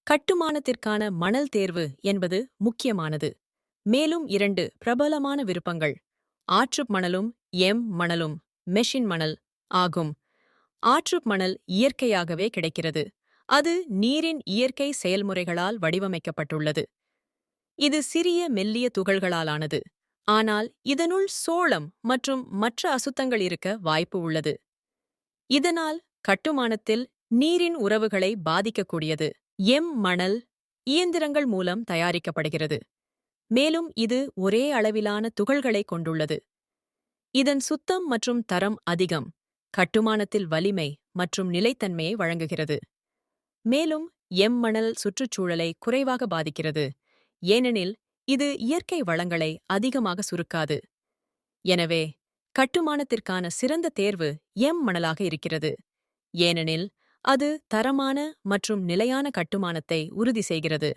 கட்டுமானத்திற்கான மணல் தேர்வு என்பது முக்கியமானது. மேலும் இரண்டு பிரபலமான விருப்பங்கள் ஆற்றுப் மணலும் மணலும் மெஷின் மணல் ஆகும். ஆற்றுப் மணல் இயற்கையாகவே கிடைக்கிறது. அது நீரின் இயற்கை செயல்முறைகளால் வடிவமைக்கப்பட்டுள்ளது. இது சிறிய மெல்லிய துகள்களாலானது. ஆனால் இதனுள் சோளம் மற்றும் மற்ற அசுத்தங்கள் இருக்க வாய்ப்பு உள்ளது. இதனால் கட்டுமானத்தில் நீரின் உறவுகளை பாதிக்கக்கூடியது. மணல் இயந்திரங்கள் மூலம் தயாரிக்கப்படுகிறது. மேலும் இது ஒரே அளவிலான துகள்களை கொண்டுள்ளது. இதன் சுத்தம் மற்றும் தரம் அதிகம். கட்டுமானத்தில் வலிமை மற்றும் நிலைத்தன்மையை வழங்குகிறது. மேலும் மணல் சுற்றுச்சூழலை குறைவாக பாதிக்கிறது. ஏனெனில் இது இயற்கை வளங்களை அதிகமாக சுருக்காது. எனவே கட்டுமானத்திற்கான சிறந்த தேர்வு மணலாக இருக்கிறது. ஏனெனில் அது தரமான மற்றும் நிலையான கட்டுமானத்தை உறுதி செய்கிறது.